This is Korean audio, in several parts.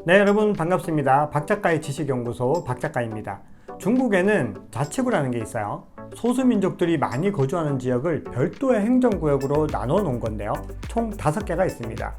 네, 여러분 반갑습니다. 박작가의 지식연구소 박작가입니다. 중국에는 자치구라는 게 있어요. 소수민족들이 많이 거주하는 지역을 별도의 행정구역으로 나눠 놓은 건데요. 총 5개가 있습니다.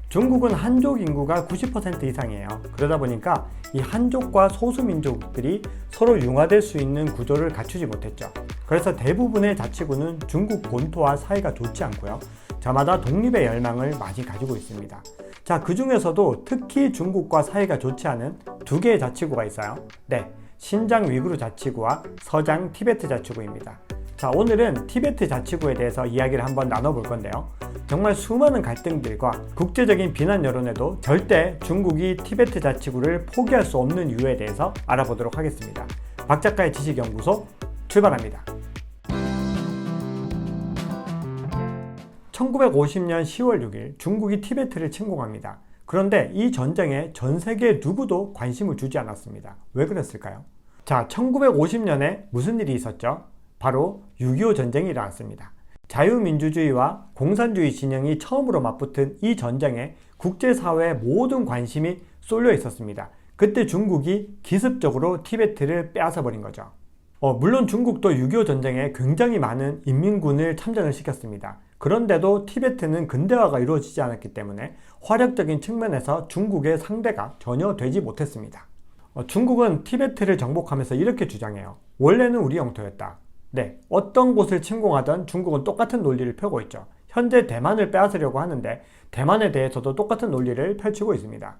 중국은 한족 인구가 90% 이상이에요. 그러다 보니까 이 한족과 소수민족들이 서로 융화될 수 있는 구조를 갖추지 못했죠. 그래서 대부분의 자치구는 중국 본토와 사이가 좋지 않고요. 저마다 독립의 열망을 많이 가지고 있습니다. 자, 그 중에서도 특히 중국과 사이가 좋지 않은 2개의 자치구가 있어요. 네, 신장 위구르 자치구와 서장 티베트 자치구입니다. 자, 오늘은 티베트 자치구에 대해서 이야기를 한번 나눠볼 건데요. 정말 수많은 갈등들과 국제적인 비난 여론에도 절대 중국이 티베트 자치구를 포기할 수 없는 이유에 대해서 알아보도록 하겠습니다. 박작가의 지식연구소 출발합니다. 1950년 10월 6일 중국이 티베트를 침공합니다. 그런데 이 전쟁에 전 세계 누구도 관심을 주지 않았습니다. 왜 그랬을까요? 자, 1950년에 무슨 일이 있었죠? 바로 6.25 전쟁이 일어났습니다. 자유민주주의와 공산주의 진영이 처음으로 맞붙은 이 전쟁에 국제사회의 모든 관심이 쏠려 있었습니다. 그때 중국이 기습적으로 티베트를 빼앗아버린 거죠. 물론 중국도 6.25 전쟁에 굉장히 많은 인민군을 참전을 시켰습니다. 그런데도 티베트는 근대화가 이루어지지 않았기 때문에 화력적인 측면에서 중국의 상대가 전혀 되지 못했습니다. 중국은 티베트를 정복하면서 이렇게 주장해요. 원래는 우리 영토였다. 네, 어떤 곳을 침공하든 중국은 똑같은 논리를 펴고 있죠. 현재 대만을 빼앗으려고 하는데 대만에 대해서도 똑같은 논리를 펼치고 있습니다.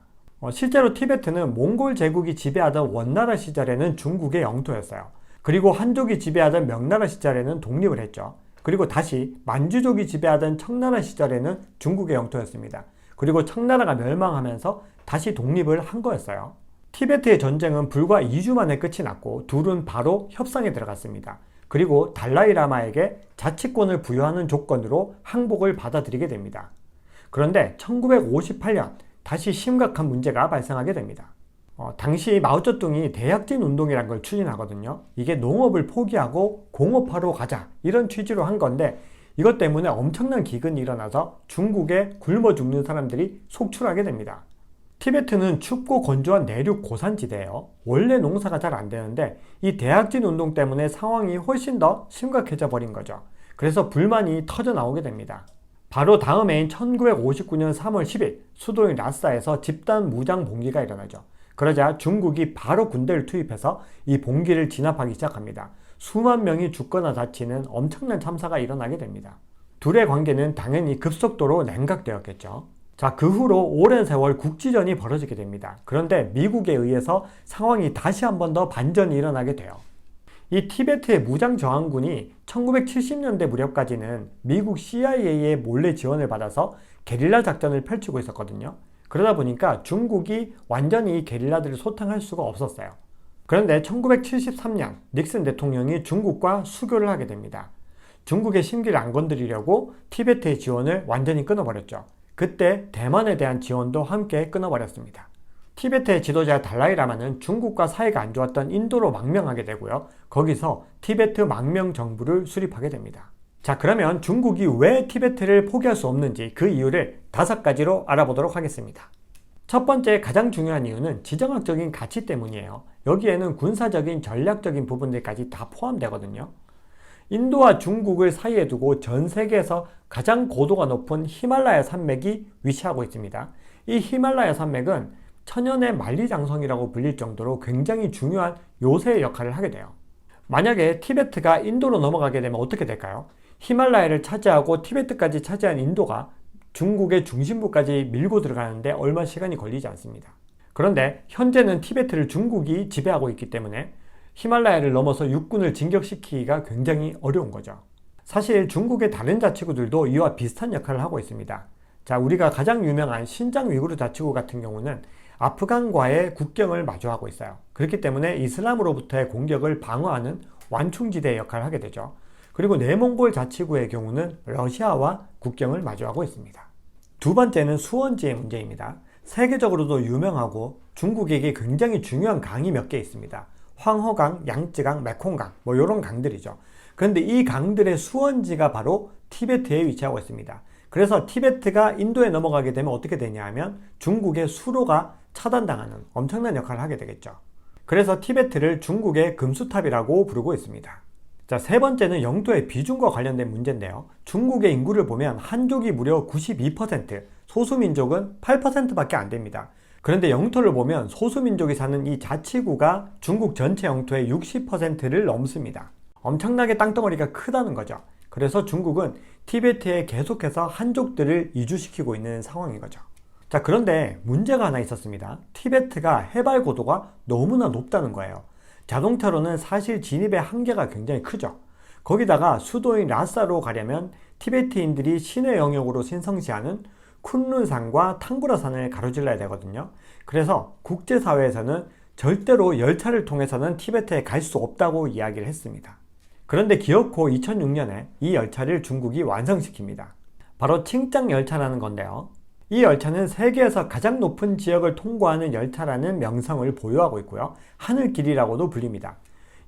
실제로 티베트는 몽골 제국이 지배하던 원나라 시절에는 중국의 영토였어요. 그리고 한족이 지배하던 명나라 시절에는 독립을 했죠. 그리고 다시 만주족이 지배하던 청나라 시절에는 중국의 영토였습니다. 그리고 청나라가 멸망하면서 다시 독립을 한 거였어요. 티베트의 전쟁은 불과 2주 만에 끝이 났고 둘은 바로 협상에 들어갔습니다. 그리고 달라이라마에게 자치권을 부여하는 조건으로 항복을 받아들이게 됩니다. 그런데 1958년 다시 심각한 문제가 발생하게 됩니다. 당시 마오쩌둥이 대약진 운동이라는 걸 추진하거든요. 이게 농업을 포기하고 공업화로 가자 이런 취지로 한 건데 이것 때문에 엄청난 기근이 일어나서 중국에 굶어 죽는 사람들이 속출하게 됩니다. 티베트는 춥고 건조한 내륙 고산지대예요. 원래 농사가 잘 안 되는데 이 대약진 운동 때문에 상황이 훨씬 더 심각해져 버린 거죠. 그래서 불만이 터져 나오게 됩니다. 바로 다음 해인 1959년 3월 10일 수도인 라싸에서 집단 무장 봉기가 일어나죠. 그러자 중국이 바로 군대를 투입해서 이 봉기를 진압하기 시작합니다. 수만 명이 죽거나 다치는 엄청난 참사가 일어나게 됩니다. 둘의 관계는 당연히 급속도로 냉각되었겠죠. 자, 그 후로 오랜 세월 국지전이 벌어지게 됩니다. 그런데 미국에 의해서 상황이 다시 한 번 더 반전이 일어나게 돼요. 이 티베트의 무장 저항군이 1970년대 무렵까지는 미국 CIA의 몰래 지원을 받아서 게릴라 작전을 펼치고 있었거든요. 그러다 보니까 중국이 완전히 이 게릴라들을 소탕할 수가 없었어요. 그런데 1973년 닉슨 대통령이 중국과 수교를 하게 됩니다. 중국의 심기를 안 건드리려고 티베트의 지원을 완전히 끊어버렸죠. 그때 대만에 대한 지원도 함께 끊어버렸습니다. 티베트의 지도자 달라이라마는 중국과 사이가 안 좋았던 인도로 망명하게 되고요. 거기서 티베트 망명 정부를 수립하게 됩니다. 자, 그러면 중국이 왜 티베트를 포기할 수 없는지 그 이유를 5가지로 알아보도록 하겠습니다. 첫 번째 가장 중요한 이유는 지정학적인 가치 때문이에요. 여기에는 군사적인 전략적인 부분들까지 다 포함되거든요. 인도와 중국을 사이에 두고 전 세계에서 가장 고도가 높은 히말라야 산맥이 위치하고 있습니다. 이 히말라야 산맥은 천연의 만리장성이라고 불릴 정도로 굉장히 중요한 요새의 역할을 하게 돼요. 만약에 티베트가 인도로 넘어가게 되면 어떻게 될까요? 히말라야를 차지하고 티베트까지 차지한 인도가 중국의 중심부까지 밀고 들어가는데 얼마 시간이 걸리지 않습니다. 그런데 현재는 티베트를 중국이 지배하고 있기 때문에 히말라야를 넘어서 육군을 진격시키기가 굉장히 어려운 거죠. 사실 중국의 다른 자치구들도 이와 비슷한 역할을 하고 있습니다. 자, 우리가 가장 유명한 신장 위구르 자치구 같은 경우는 아프간과의 국경을 마주하고 있어요. 그렇기 때문에 이슬람으로부터의 공격을 방어하는 완충지대의 역할을 하게 되죠. 그리고 내몽골 자치구의 경우는 러시아와 국경을 마주하고 있습니다. 두 번째는 수원지의 문제입니다. 세계적으로도 유명하고 중국에게 굉장히 중요한 강이 몇 개 있습니다. 황허강, 양쯔강, 메콩강 이런 강들이죠. 그런데 이 강들의 수원지가 바로 티베트에 위치하고 있습니다. 그래서 티베트가 인도에 넘어가게 되면 어떻게 되냐 하면 중국의 수로가 차단당하는 엄청난 역할을 하게 되겠죠. 그래서 티베트를 중국의 금수탑이라고 부르고 있습니다. 자, 세 번째는 영토의 비중과 관련된 문제인데요. 중국의 인구를 보면 한족이 무려 92%, 소수민족은 8%밖에 안 됩니다. 그런데 영토를 보면 소수민족이 사는 이 자치구가 중국 전체 영토의 60%를 넘습니다. 엄청나게 땅덩어리가 크다는 거죠. 그래서 중국은 티베트에 계속해서 한족들을 이주시키고 있는 상황인 거죠. 자, 그런데 문제가 하나 있었습니다. 티베트가 해발 고도가 너무나 높다는 거예요. 자동차로는 사실 진입의 한계가 굉장히 크죠. 거기다가 수도인 라사로 가려면 티베트인들이 시내 영역으로 신성시하는 쿤룬산과 탕구라산을 가로질러야 되거든요. 그래서 국제사회에서는 절대로 열차를 통해서는 티베트에 갈 수 없다고 이야기를 했습니다. 그런데 기어코 2006년에 이 열차를 중국이 완성시킵니다. 바로 칭짱 열차라는 건데요. 이 열차는 세계에서 가장 높은 지역을 통과하는 열차라는 명성을 보유하고 있고요. 하늘길이라고도 불립니다.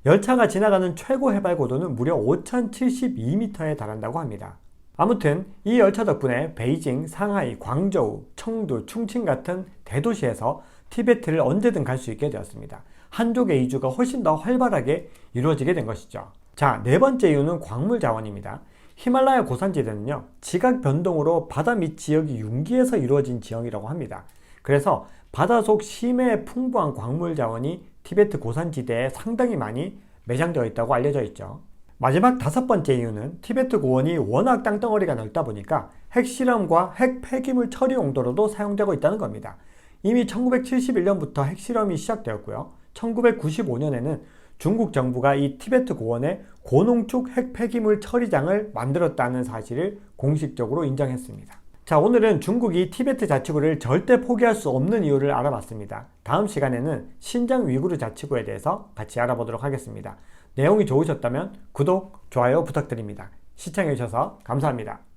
열차가 지나가는 최고 해발 고도는 무려 5072m에 달한다고 합니다. 아무튼 이 열차 덕분에 베이징, 상하이, 광저우, 청두, 충칭 같은 대도시에서 티베트를 언제든 갈 수 있게 되었습니다. 한족의 이주가 훨씬 더 활발하게 이루어지게 된 것이죠. 자, 네 번째 이유는 광물 자원입니다. 히말라야 고산지대는요, 지각 변동으로 바다 밑 지역이 융기에서 이루어진 지형이라고 합니다. 그래서 바다 속 심해 풍부한 광물 자원이 티베트 고산지대에 상당히 많이 매장되어 있다고 알려져 있죠. 마지막 다섯 번째 이유는 티베트 고원이 워낙 땅덩어리가 넓다 보니까 핵실험과 핵 폐기물 처리 용도로도 사용되고 있다는 겁니다. 이미 1971년부터 핵실험이 시작되었고요. 1995년에는 중국 정부가 이 티베트 고원에 고농축 핵 폐기물 처리장을 만들었다는 사실을 공식적으로 인정했습니다. 자, 오늘은 중국이 티베트 자치구를 절대 포기할 수 없는 이유를 알아봤습니다. 다음 시간에는 신장 위구르 자치구에 대해서 같이 알아보도록 하겠습니다. 내용이 좋으셨다면 구독, 좋아요 부탁드립니다. 시청해주셔서 감사합니다.